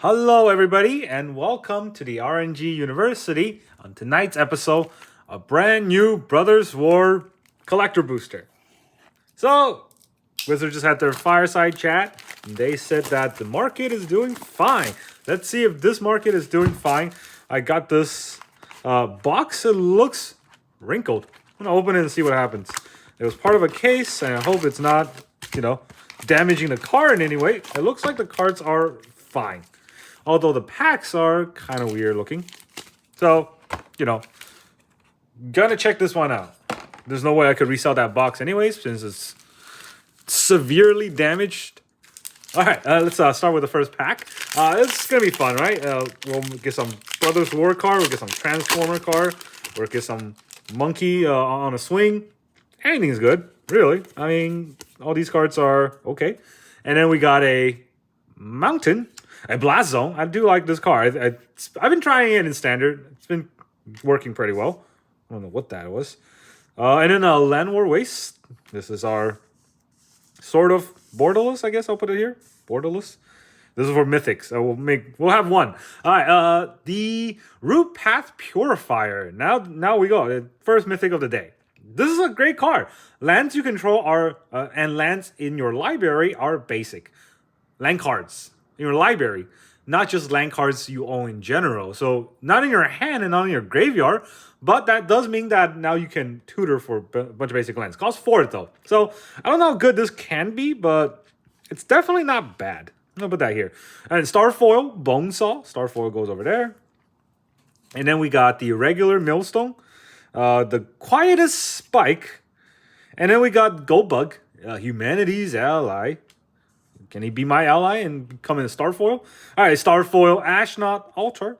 Hello, everybody, and welcome to the RNG University. On tonight's episode, a brand new Brothers War collector booster. So, Wizards just had their fireside chat, and they said that the market is doing fine. Let's see if this market is doing fine. I got this box. It looks wrinkled. I'm gonna open it and see what happens. It was part of a case, and I hope it's not, damaging the card in any way. It looks like the cards are fine. Although the packs are kind of weird looking. So, gonna check this one out. There's no way I could resell that box anyways, since it's severely damaged. All right, let's start with the first pack. It's gonna be fun, right? We'll get some Brothers War card, we'll get some Transformer card, we'll get some Monkey on a swing. Anything's good, really. I mean, all these cards are okay. And then we got a Mountain. A Blast Zone. I do like this card. I've been trying it in Standard. It's been working pretty well. I don't know what that was. And then a Land War Waste. This is our sort of borderless, I guess I'll put it here. Borderless. This is for Mythics. We'll have one. All right. The Root Path Purifier. Now we go. The first Mythic of the day. This is a great card. Lands you control are and lands in your library are basic. Land cards in your library, not just land cards you own in general. So not in your hand and not in your graveyard, but that does mean that now you can tutor for a bunch of basic lands. Costs 4 though. So I don't know how good this can be, but it's definitely not bad. I'm gonna put that here. And Starfoil, Bonesaw. Starfoil goes over there. And then we got the regular Millstone, the Quietest Spike, and then we got Goldbug, Humanity's Ally. Can he be my ally and become in a Starfoil? All right, Starfoil, Ashnot Altar.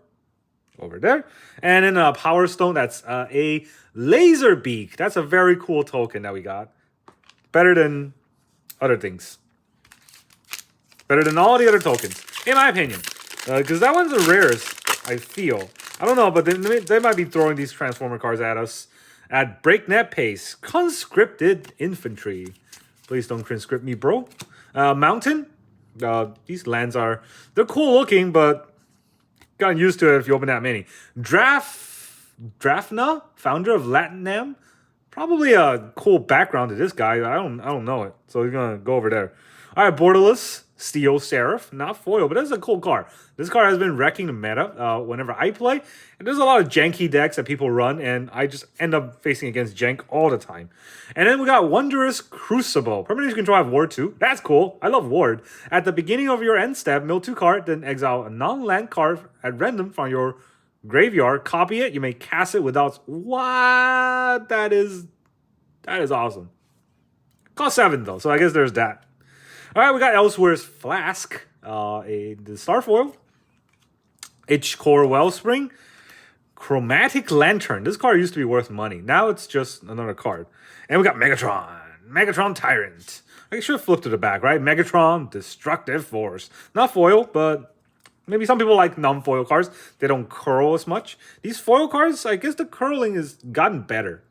Over there. And then a Power Stone, that's a Laser Beak. That's a very cool token that we got. Better than other things. Better than all the other tokens, in my opinion. Because that one's the rarest, I feel. I don't know, but they might be throwing these Transformer cards at us at breakneck pace. Conscripted Infantry. Please don't conscript me, bro. Mountain. These lands they're cool looking, but gotten used to it if you open that many. Drafna, founder of Latinam. Probably a cool background to this guy. I don't know it. So he's gonna go over there. All right, Borderless, Steel Seraph, not foil, but it's a cool card. This card has been wrecking the meta whenever I play. And there's a lot of janky decks that people run, and I just end up facing against jank all the time. And then we got Wondrous Crucible. Permanent control have Ward 2. That's cool. I love Ward. At the beginning of your end step, mill 2 card, then exile a non-land card at random from your graveyard. Copy it. You may cast it without... What? That is awesome. Cost 7, though, so I guess there's that. All right, we got Elsewhere's Flask, the Starfoil, Itch-Core Wellspring, Chromatic Lantern. This card used to be worth money. Now it's just another card. And we got Megatron Tyrant. I should have flipped to the back, right? Megatron Destructive Force. Not foil, but maybe some people like non-foil cards. They don't curl as much. These foil cards, I guess the curling has gotten better,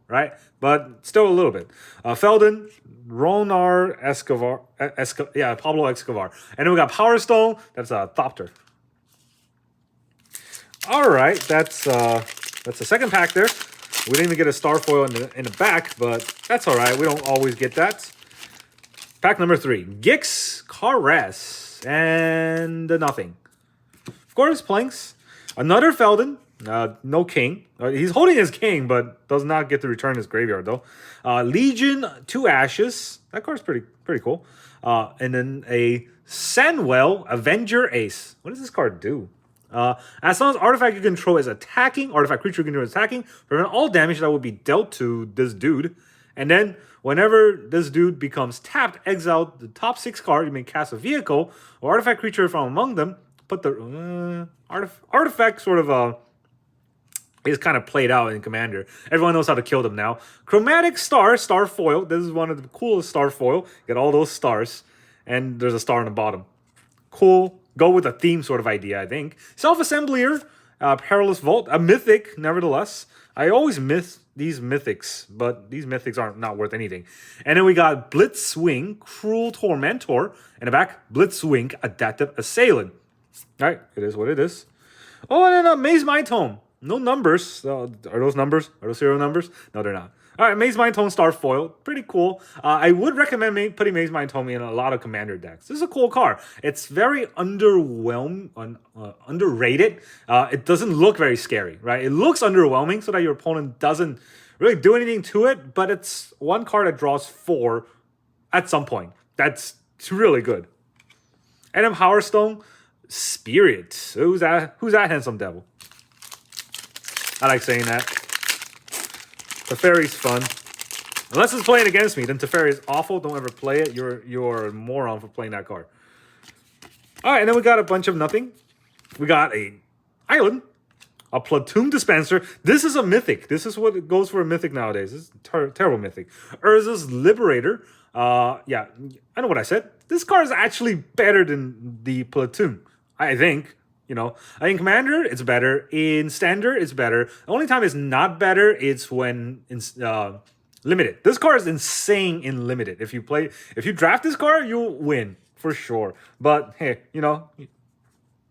right? But still a little bit. Feldon, Ronar Escobar, Pablo Escobar. And then we got Power Stone. That's a Thopter. All right, that's the second pack there. We didn't even get a Starfoil in the back, but that's all right. We don't always get that. Pack number 3, Gix Caress and nothing. Of course, Planks. Another Feldon. No king. He's holding his king, but does not get to return his graveyard though. Legion 2 Ashes. That card's pretty cool. And then a Sandwell Avenger Ace. What does this card do? As long as artifact you control is attacking, artifact creature you control is attacking, prevent all damage that would be dealt to this dude. And then whenever this dude becomes tapped, exile the top 6 card. You may cast a vehicle or artifact creature from among them. Put the artifact sort of is kind of played out in Commander. Everyone knows how to kill them now. Chromatic Star Foil. This is one of the coolest Star Foil. Get all those stars. And there's a star on the bottom. Cool. Go with a theme sort of idea, I think. Self-Assembler. Perilous Vault. A Mythic, nevertheless. I always miss these Mythics, but these Mythics aren't not worth anything. And then we got Blitzwing, Cruel Tormentor. In the back, Blitzwing, Adaptive Assailant. All right, it is what it is. Oh, and then Maze Mind Tome. No numbers. Are those numbers? Are those serial numbers? No, they're not. All right, Maze Mind Tome Star Foil. Pretty cool. I would recommend putting Maze Mind Tome in a lot of Commander decks. This is a cool card. It's very underrated. It doesn't look very scary, right? It looks underwhelming so that your opponent doesn't really do anything to it, but it's one card that draws 4 at some point. It's really good. And then Power Stone Spirit. Who's that handsome devil? I like saying that. Teferi's fun. Unless it's playing against me, then Teferi is awful. Don't ever play it. You're a moron for playing that card. All right, and then we got a bunch of nothing. We got a island, a platoon dispenser. This is a mythic. This is what it goes for a mythic nowadays. This is terrible mythic. Urza's Liberator. Yeah, I know what I said. This card is actually better than the platoon, I think. In Commander, it's better. In Standard, it's better. The only time it's not better is when it's Limited. This card is insane in Limited. If you draft this card, you'll win for sure. But hey,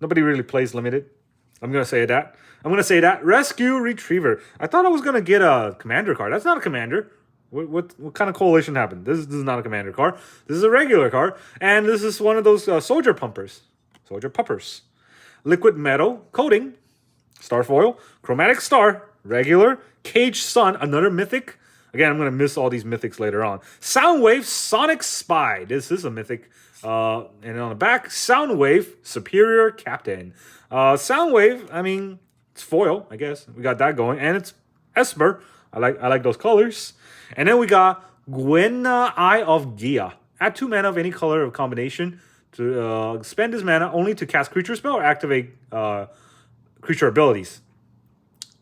nobody really plays Limited. I'm gonna say that. Rescue Retriever. I thought I was gonna get a Commander card. That's not a Commander. What kind of coalition happened? This is not a Commander card. This is a regular card, and this is one of those Soldier Pumpers. Soldier Puppers. Liquid Metal Coating, Starfoil, Chromatic Star, regular, Cage Sun, another mythic. Again, I'm going to miss all these mythics later on. Soundwave, Sonic Spy. This is a mythic. And on the back, Soundwave, Superior Captain. Soundwave, I mean, it's foil, I guess. We got that going. And it's Esper. I like those colors. And then we got Gwena Eye of Gia. Add 2 mana of any color of combination. To spend this mana only to cast creature spell or activate creature abilities.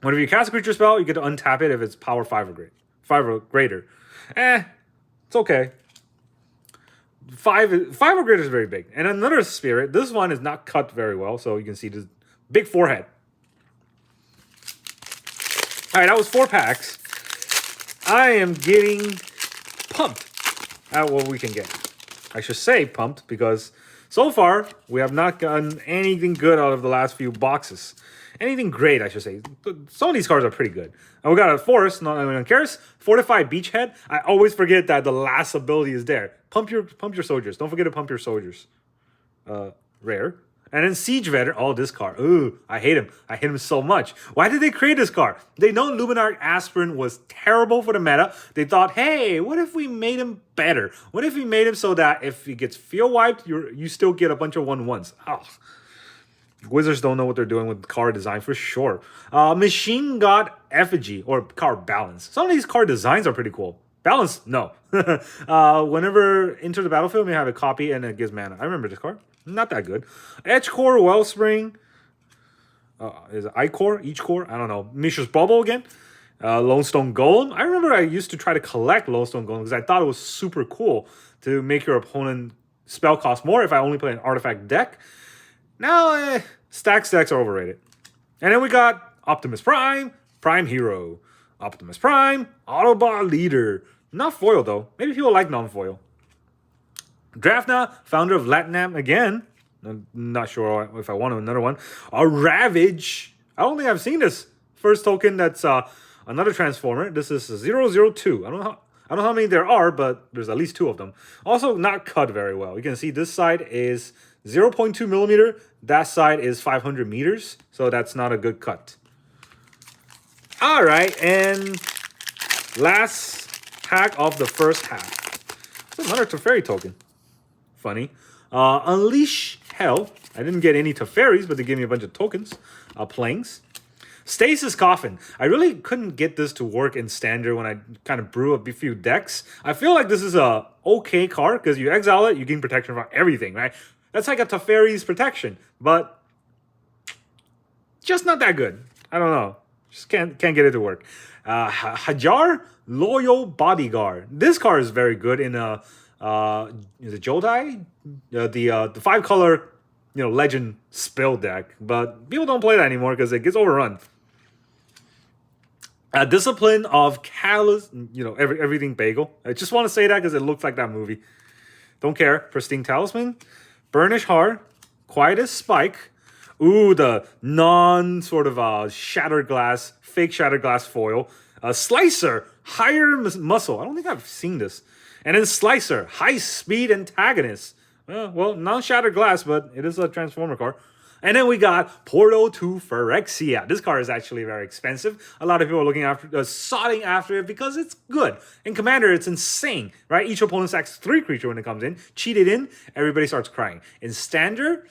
Whenever you cast a creature spell, you get to untap it if it's power 5 or greater. It's okay. 5 or greater is very big. And another spirit. This one is not cut very well, so you can see this big forehead. All right, that was 4 packs. I am getting pumped at what we can get. I should say pumped because so far we have not gotten anything good out of the last few boxes. Anything great, I should say. Some of these cards are pretty good. And we got a Forest, not anyone cares. Fortified Beachhead. I always forget that the last ability is there. Pump your soldiers. Don't forget to pump your soldiers. Rare. And then Siege Veteran. Oh, this card. Ooh, I hate him. I hate him so much. Why did they create this card? They know Luminarch Aspirin was terrible for the meta. They thought, hey, what if we made him better? What if we made him so that if he gets field wiped, you still get a bunch of 1/1s? Oh. Wizards don't know what they're doing with card design for sure. Machine God Effigy or card balance. Some of these card designs are pretty cool. Balance, no. Whenever enter the battlefield, we have a copy and it gives mana. I remember this card. Not that good. Edgecore, Wellspring. Is it Icore? Each core? I don't know. Mishra's Bubble again. Lonestone Golem. I remember I used to try to collect Lonestone Golem because I thought it was super cool to make your opponent spell cost more if I only play an artifact deck. Now, Stacks decks are overrated. And then we got Optimus Prime, Prime Hero. Optimus Prime, Autobot Leader. Not foil, though. Maybe people like non-foil. Draftna, founder of Latinam again. I'm not sure if I want another one. A Ravage. I don't think I've seen this. First token that's another Transformer. This is 002. I don't know how many there are, but there's at least 2 of them. Also, not cut very well. You can see this side is 0.2 millimeter. That side is 500 meters. So that's not a good cut. All right, and last pack of the first half. It's another Teferi token. Funny. Unleash Hell. I didn't get any Teferis, but they gave me a bunch of tokens. Planes. Stasis Coffin. I really couldn't get this to work in Standard when I kind of brew a few decks. I feel like this is a okay card because you exile it, you gain protection from everything, right? That's like a Teferi's protection, but just not that good. I don't know. Just can't get it to work. Hajar, Loyal Bodyguard. This card is very good in is it Jodai? The 5-color legend spell deck, but people don't play that anymore because it gets overrun. Discipline of Callous, everything bagel. I just want to say that because it looks like that movie. Don't care. Pristine Talisman, Burnish Heart, Quietest Spike, Ooh, the non-sort of shattered glass, fake shattered glass foil. Slicer, higher muscle. I don't think I've seen this. And then Slicer, high speed antagonist. Well, non-shattered glass, but it is a Transformer card. And then we got Portal to Phyrexia. This card is actually very expensive. A lot of people are looking after, soughting after it because it's good. In Commander, it's insane, right? Each opponent sacks 3 creatures when it comes in. Cheat it in, everybody starts crying. In Standard,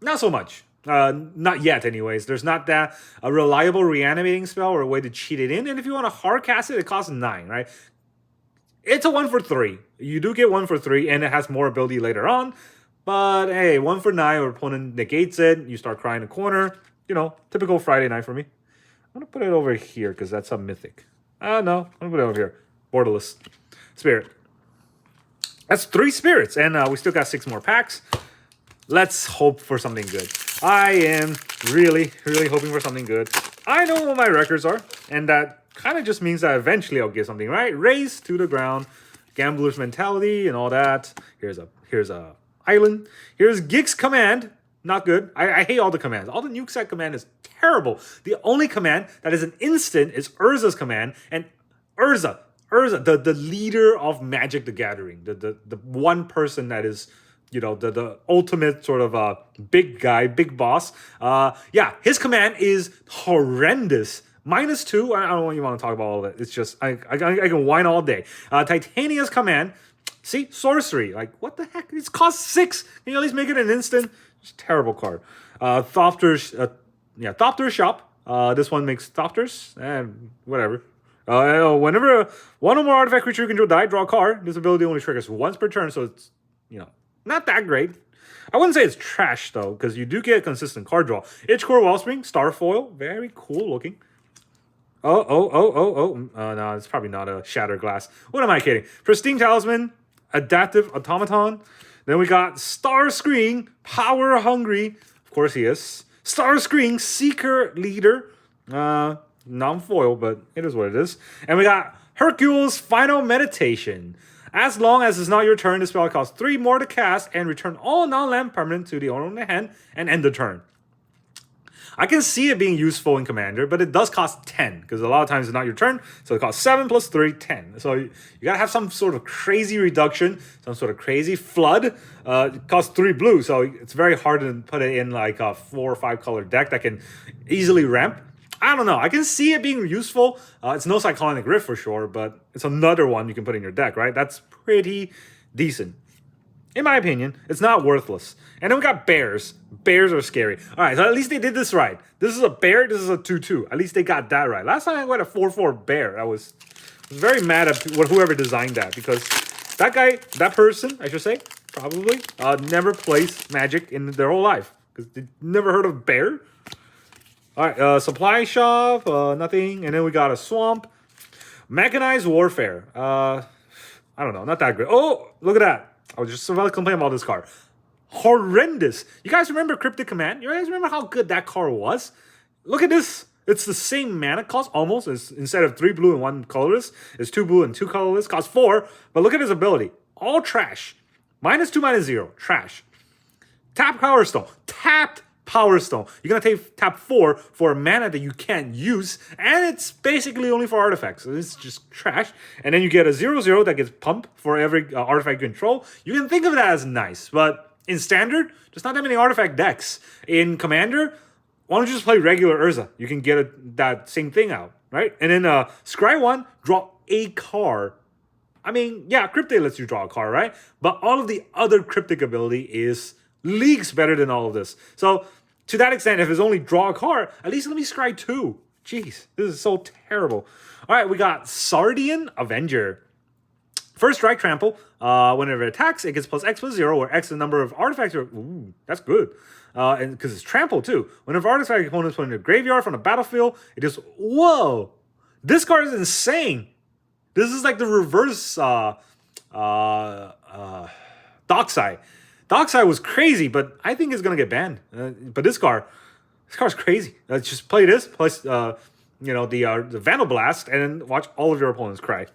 not so much. Not yet, anyways. There's not that a reliable reanimating spell or a way to cheat it in. And if you want to hard cast it, it costs 9, right? It's a 1 for 3. You do get 1 for 3, and it has more ability later on. But hey, 1 for 9, your opponent negates it. You start crying in the corner. You know, typical Friday night for me. I'm going to put it over here because that's a mythic. No, I'm going to put it over here. Borderless. Spirit. That's 3 spirits, and we still got 6 more packs. Let's hope for something good. I am really, really hoping for something good. I know what my records are, and that kind of just means that eventually I'll get something, right? Race to the ground, gambler's mentality, and all that. Here's a island. Here's Gig's command. Not good. I hate all the commands. All the nuke set command is terrible. The only command that is an instant is Urza's command, and Urza, the leader of Magic the Gathering, the one person that is, you know, the ultimate sort of big guy, big boss. Yeah, his command is horrendous. -2. I don't even want to talk about all of it. It's just I can whine all day. Titania's command. See, sorcery. Like, what the heck? It's cost 6. Can you at least make it an instant? It's a terrible card. Thopter's shop. This one makes Thopters. And whatever. Whenever one or more artifact creature you control die, draw a card. This ability only triggers once per turn, so it's, you know, not that great. I wouldn't say it's trash, though, because you do get consistent card draw. Itchcore Wellspring, Starfoil. Very cool looking. No, it's probably not a Shattered Glass. What am I kidding? Pristine Talisman, Adaptive Automaton. Then we got Starscream, Power Hungry. Of course he is. Starscream, Seeker Leader. Non-foil, but it is what it is. And we got Hercules, Final Meditation. As long as it's not your turn, this spell costs 3 more to cast and return all non-land permanent to the owner of the hand and end the turn. I can see it being useful in Commander, but it does cost 10, because a lot of times it's not your turn, so it costs 7 plus 3, 10. So you gotta have some sort of crazy reduction, some sort of crazy flood. It costs 3 blue, so it's very hard to put it in like a 4 or 5 color deck that can easily ramp. I don't know. I can see it being useful. It's no Cyclonic Rift for sure, but it's another one you can put in your deck, right? That's pretty decent. In my opinion, it's not worthless. And then we got bears. Bears are scary. All right, so at least they did this right. This is a bear. This is a 2/2. At least they got that right. Last time I got a 4/4 bear. I was very mad at whoever designed that, because that guy, that person, I should say, probably never plays Magic in their whole life, because they never heard of bear. All right, supply shop, nothing. And then we got a swamp. Mechanized warfare. I don't know, not that great. Oh, look at that. I was just about to complain about this card. Horrendous. You guys remember Cryptic Command? You guys remember how good that card was? Look at this. It's the same mana cost almost. It's, instead of 3 blue and 1 colorless, it's 2 blue and 2 colorless. Costs 4. But look at his ability. All trash. -2, -0. Trash. Tap Power Stone. Tapped Power Stone. You're going to tap 4 for a mana that you can't use, and it's basically only for artifacts. So it's just trash. And then you get a 0/0 that gets pumped for every artifact you control. You can think of that as nice, but in Standard, there's not that many artifact decks. In Commander, why don't you just play regular Urza? You can get that same thing out, right? And then Scry 1, draw a card. I mean, yeah, Cryptic lets you draw a card, right? But all of the other Cryptic ability is leagues better than all of this. So to that extent, if it's only draw a card, at least let me scry 2. Jeez, this is so terrible. All right, we got Sardian Avenger. First strike, trample. Whenever it attacks, it gets +X +0, where X is the number of artifacts. Ooh, that's good. And because it's trample too. Whenever artifact opponents put in the graveyard from the battlefield, it just, whoa, this card is insane. This is like the reverse Dockside. Dockside was crazy, but I think it's gonna get banned. But this card's crazy. Just play this plus you know, the Vandal Blast, and then watch all of your opponents cry.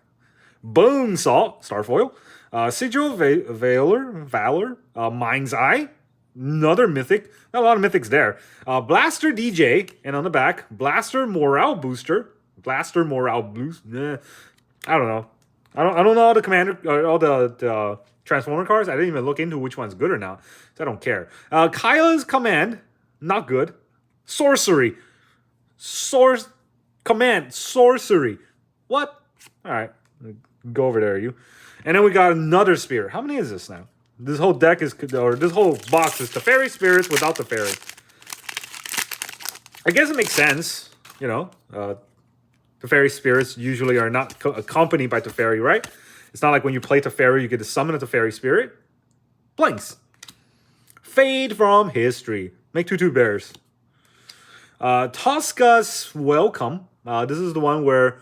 Bone Saw, Starfoil, Sigil Valor, Mind's Eye. Another mythic. Not a lot of mythics there. Blaster DJ, and on the back, Blaster Morale Booster. Blaster Morale Boost. I don't know. I don't know all the commander, all the Transformer cards. I didn't even look into which one's good or not, so I don't care. Kyla's Command, not good. Sorcery. Command, sorcery. What? All right, go over there, you. And then we got another Spirit. How many is this now? This whole deck is, or this whole box is Teferi Spirits without Teferi. I guess it makes sense, you know. Teferi Spirits usually are not accompanied by Teferi, right? It's not like when you play Teferi, you get to summon a Teferi Spirit. Blanks. Fade from History. Make 2/2 bears. Tosca's Welcome. This is the one where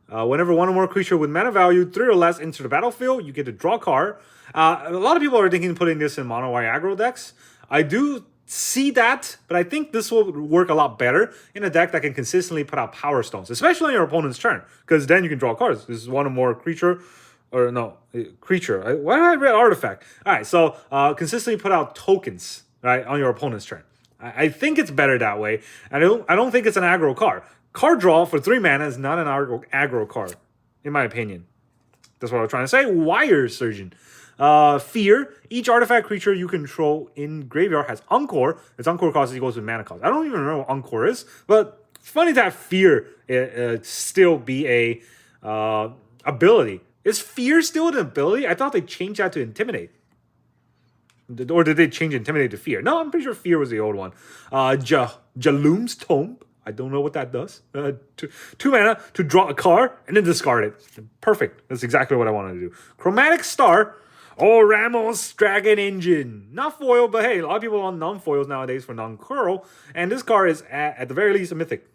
whenever one or more creature with mana value 3 or less enter the battlefield, you get to draw a card. A lot of people are thinking of putting this in mono white aggro decks. I do see that, but I think this will work a lot better in a deck that can consistently put out Power Stones, especially on your opponent's turn, because then you can draw cards. This is one or more creature, or no, creature. Why did I read artifact? All right, so consistently put out tokens, right, on your opponent's turn. I think it's better that way. I don't think it's an aggro card. Card draw for 3 mana is not an aggro card, in my opinion. That's what I was trying to say. Wire Surgeon. Fear. Each artifact creature you control in graveyard has Encore. Its Encore cost equals to mana cost. I don't even remember what Encore is, but it's funny to have Fear still be a ability. Is Fear still an ability? I thought they changed that to Intimidate. Or did they change Intimidate to Fear? No, I'm pretty sure Fear was the old one. Jaloom's Tomb. I don't know what that does. 2 mana to draw a card and then discard it. Perfect. That's exactly what I wanted to do. Chromatic Star. Oh, Ramos Dragon Engine. Not foil, but hey, a lot of people on non-foils nowadays for non-curl. And this card is, at the very least, a mythic.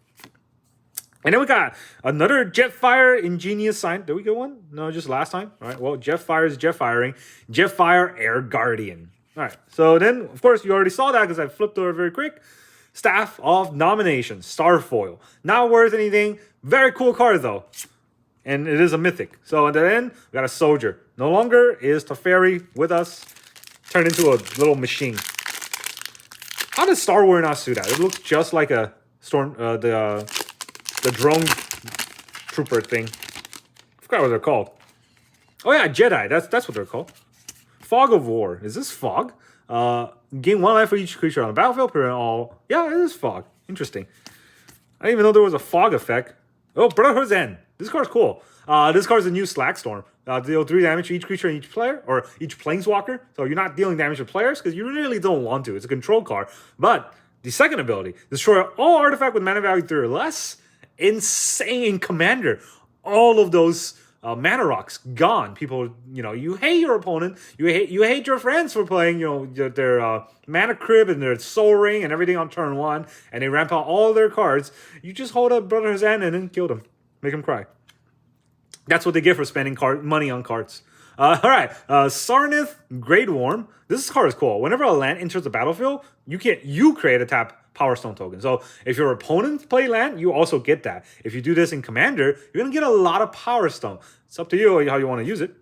And then we got another Jetfire Ingenious Sign. Did we get one? No, just last time. All right, well, Jetfire is Jetfiring. Jetfire Air Guardian. All right, so then, of course, you already saw that because I flipped over very quick. Staff of Nomination. Starfoil. Not worth anything. Very cool card, though. And it is a mythic. So at the end, we got a Soldier. No longer is Teferi with us. Turned into a little machine. How does Star Warrior not do that? It looks just like a storm, the drone trooper thing. I forgot what they're called. Oh yeah, Jedi. That's what they're called. Fog of War. Is this Fog? Gain 1 life for each creature on the battlefield. Prevent all. Yeah, it is Fog. Interesting. I didn't even know there was a Fog effect. Oh, Brotherhood's End. This card's cool. This card's a new Slack Storm. Deal 3 damage to each creature and each player, or each planeswalker. So you're not dealing damage to players because you really don't want to. It's a control card. But the second ability, destroy all artifact with mana value 3 or less. Insane commander. All of those mana rocks gone. People, you hate your opponent. You hate your friends for playing, their mana crib and their soul ring and everything on turn 1, and they ramp out all their cards. You just hold up Brother's End and then kill them. Make them cry. That's what they get for spending money on cards. All right, Sarnith Great Worm. This card is cool. Whenever a land enters the battlefield, you create a tap Power Stone token. So if your opponent play land, you also get that. If you do this in Commander, you're gonna get a lot of Power Stone. It's up to you how you want to use it.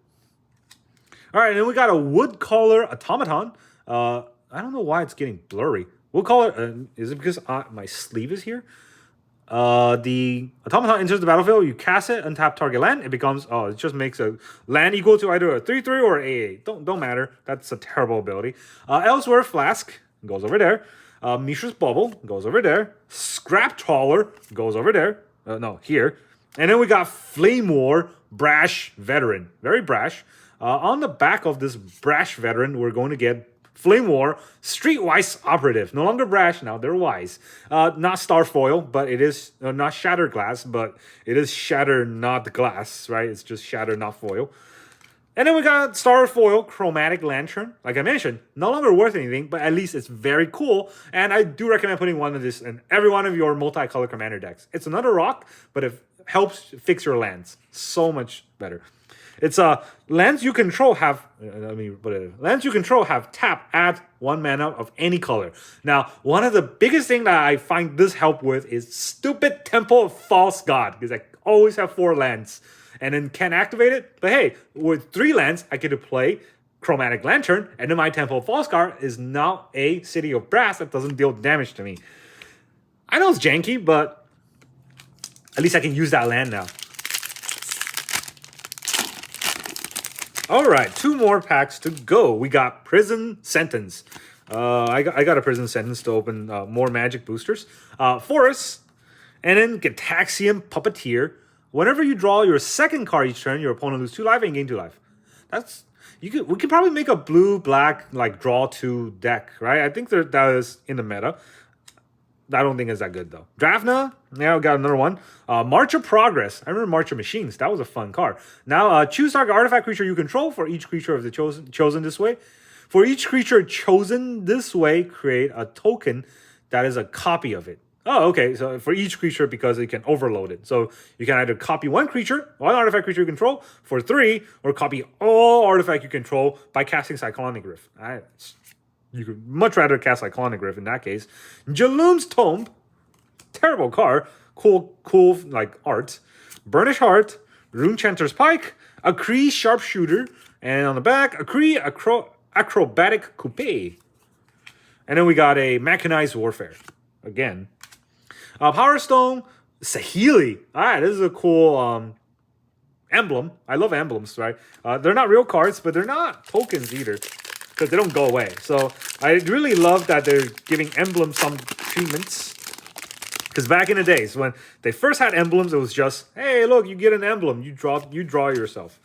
All right, and then we got a Woodcaller Automaton. I don't know why it's getting blurry. Woodcaller, is it because my sleeve is here? The Automaton enters the battlefield, you cast it, untap target land, it becomes, it just makes a land equal to either a 3/3 or an 8/8. Don't matter. That's a terrible ability. Elsewhere Flask goes over there. Mishra's Bubble goes over there. Scrap Trawler goes over there. Here. And then we got Flame War Brash Veteran. Very brash. On the back of this brash veteran, we're going to get Flame War, Streetwise Operative. No longer brash, now they're wise. Not Starfoil, but it is not Shatter Glass, but it is Shatter, not glass, right? It's just Shatter, not foil. And then we got Starfoil Chromatic Lantern. Like I mentioned, no longer worth anything, but at least it's very cool. And I do recommend putting one of this in every one of your multicolor commander decks. It's another rock, but it helps fix your lands so much better. It's lands you control have lands you control have tap add 1 mana of any color. Now, one of the biggest thing that I find this help with is stupid Temple of False God, because I always have 4 lands and then can't activate it. But hey, with 3 lands, I get to play Chromatic Lantern, and then my Temple of Falskar is now a City of Brass that doesn't deal damage to me. I know it's janky, but at least I can use that land now. All right, 2 more packs to go. We got Prison Sentence. I got a Prison Sentence to open more Magic boosters. Forest, and then Gataxian Puppeteer. Whenever you draw your second card each turn, your opponent loses 2 life and gain 2 life. We could probably make a blue-black like draw 2 deck, right? I think that is in the meta. I don't think it's that good though. Drafna, yeah, we got another one. March of Progress. I remember March of Machines. That was a fun card. Now, choose target artifact creature you control for each creature of the chosen this way. For each creature chosen this way, create a token that is a copy of it. Oh, okay. So for each creature, because it can overload it. So you can either copy one artifact creature you control for 3, or copy all artifact you control by casting Cyclonic Rift. You could much rather cast Cyclonic Rift in that case. Jaloom's Tomb. Terrible card. Cool like art. Burnish Heart. Runechanter's Pike. A Kree Sharpshooter. And on the back, a Kree Acrobatic Coupe. And then we got a Mechanized Warfare. Again. Power Stone. Saheeli. Alright, this is a cool emblem. I love emblems, right? They're not real cards, but they're not tokens either, because they don't go away. So I really love that they're giving emblems some treatments. Because back in the days when they first had emblems, it was just, hey, look, you get an emblem, you draw yourself.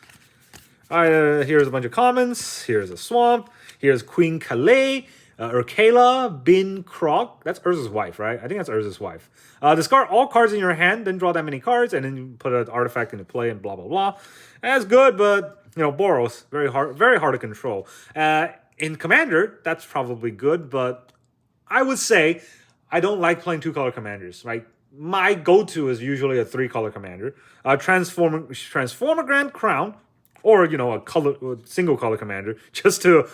All right, here's a bunch of commons. Here's a swamp. Here's Queen Calais, Urkela Bin Krog. That's Urza's wife, right? I think that's Urza's wife. Discard all cards in your hand, then draw that many cards, and then you put an artifact into play and blah blah blah. That's good, but Boros, very hard to control. In Commander, that's probably good, but I would say I don't like playing 2-color commanders, right? My go-to is usually a 3-color commander. Transformer Grand Crown, or a single-color commander, just to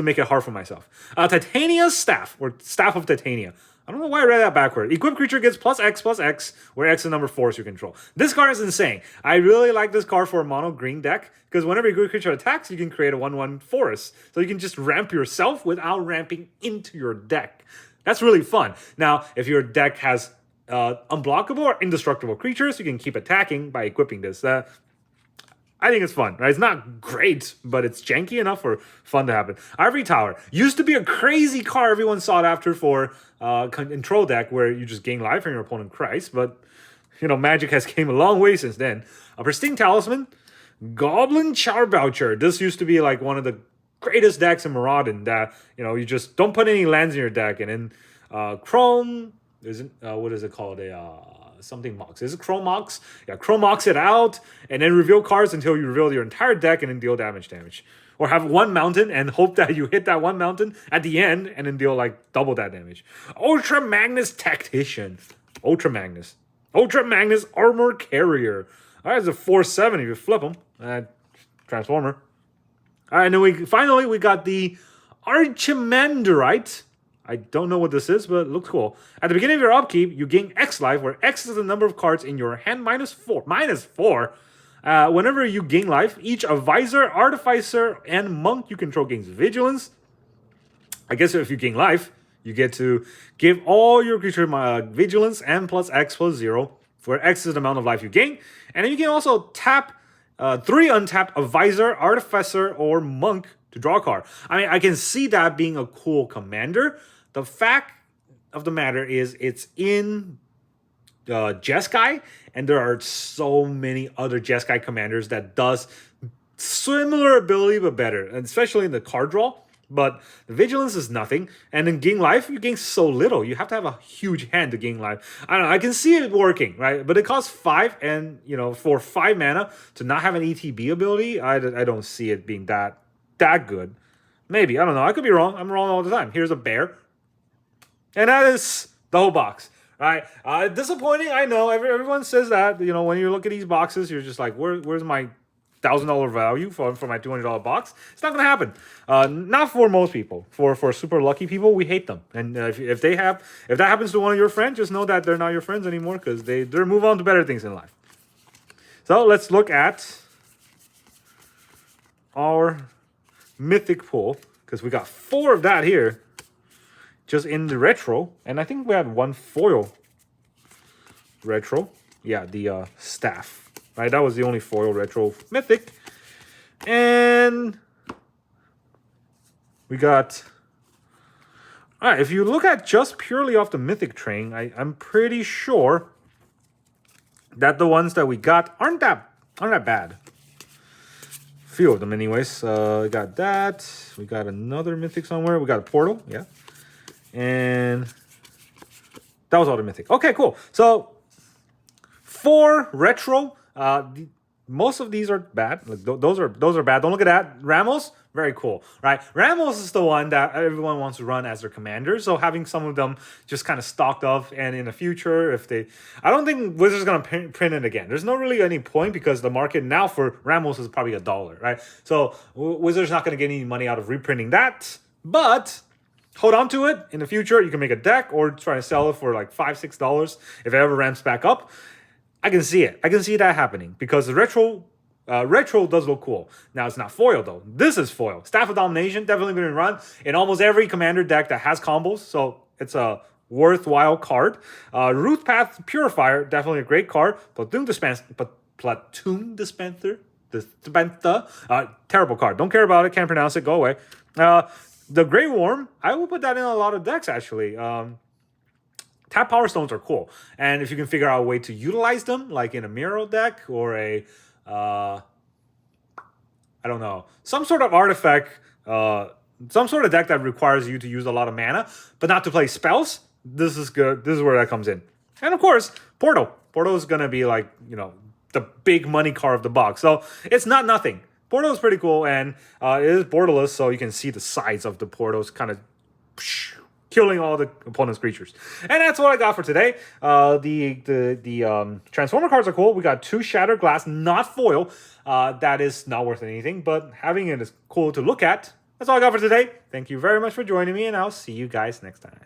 make it hard for myself. Titania's Staff, or Staff of Titania. I don't know why I read that backward. Equipped creature gets +X, where X is number 4 is your control. This card is insane. I really like this card for a mono green deck, because whenever a creature attacks, you can create a 1/1 forest. So you can just ramp yourself without ramping into your deck. That's really fun. Now, if your deck has unblockable or indestructible creatures, you can keep attacking by equipping this. I think it's fun, right? It's not great, but it's janky enough for fun to happen. Ivory Tower used to be a crazy card everyone sought after for control deck, where you just gain life and your opponent cries. But Magic has came a long way since then. A Pristine Talisman, Goblin Charboucher. This used to be like one of the greatest decks in Maraudon. That you just don't put any lands in your deck, and then Chrome isn't what is it called? Something Mox. Is it Chrome Mox? Yeah, Chrome Mox it out, and then reveal cards until you reveal your entire deck and then deal damage. Or have one mountain and hope that you hit that one mountain at the end and then deal like double that damage. Ultra Magnus Tactician. Ultra Magnus Armor Carrier. All right, it's a 4/7 if you flip them. Transformer. All right, and then we got the Archimanderite. I don't know what this is, but it looks cool. At the beginning of your upkeep, you gain X life, where X is the number of cards in your hand -4. -4. Whenever you gain life, each advisor, artificer, and monk you control gains vigilance. I guess if you gain life, you get to give all your creature vigilance and +X+0, where X is the amount of life you gain. And then you can also tap 3 untapped advisor, artificer, or monk to draw a card. I mean, I can see that being a cool commander. The fact of the matter is it's in Jeskai, and there are so many other Jeskai commanders that does similar ability but better, and especially in the card draw. But the vigilance is nothing, and in gain life, you gain so little. You have to have a huge hand to gain life. I don't know. I can see it working, right? But it costs 5, and for 5 mana to not have an ETB ability, I don't see it being that good. Maybe, I don't know. I could be wrong. I'm wrong all the time. Here's a bear, and that is the whole box. Right? Disappointing, I know. Everyone says that. When you look at these boxes, you're just like, where's my $1,000 value for my $200 box? It's not gonna happen. Not for most people. For super lucky people, we hate them. And if that happens to one of your friends, just know that they're not your friends anymore, because they're move on to better things in life. So let's look at our mythic pull, because we got 4 of that here, just in the retro. And I think we had 1 foil retro. Yeah, the staff, right? That was the only foil retro mythic. And we got... All right, if you look at just purely off the mythic train, I'm pretty sure that the ones that we got aren't that bad. Few of them anyways. We got that. We got another mythic somewhere. We got a portal, yeah. And that was all the mythic. Okay, cool. So 4 retro. Most of these are bad. Like those are bad. Don't look at that. Ramos, very cool, right? Ramos is the one that everyone wants to run as their commander. So having some of them just kind of stocked up, and in the future, if they, I don't think Wizards gonna print it again. There's no really any point because the market now for Ramos is probably $1, right? So Wizards not gonna get any money out of reprinting that, but hold on to it. In the future, you can make a deck or try to sell it for like $5, $6 if it ever ramps back up. I can see it. I can see that happening because the retro does look cool. Now, it's not foil, though. This is foil. Staff of Domination, definitely going to run in almost every commander deck that has combos, so it's a worthwhile card. Root Path Purifier, definitely a great card. Platoon Dispenser, terrible card. Don't care about it. Can't pronounce it. Go away. The Grey Worm, I will put that in a lot of decks, actually. Tap Power Stones are cool. And if you can figure out a way to utilize them, like in a Miro deck or a, I don't know, some sort of artifact, some sort of deck that requires you to use a lot of mana, but not to play spells, this is good. This is where that comes in. And of course, Portal. Portal is going to be like, you know, the big money card of the box. So it's not nothing. Portal is pretty cool, and it is borderless, so you can see the sides of the portals kind of killing all the opponent's creatures. And that's what I got for today. The Transformer cards are cool. We got 2 Shattered Glass, not foil. That is not worth anything, but having it is cool to look at. That's all I got for today. Thank you very much for joining me, and I'll see you guys next time.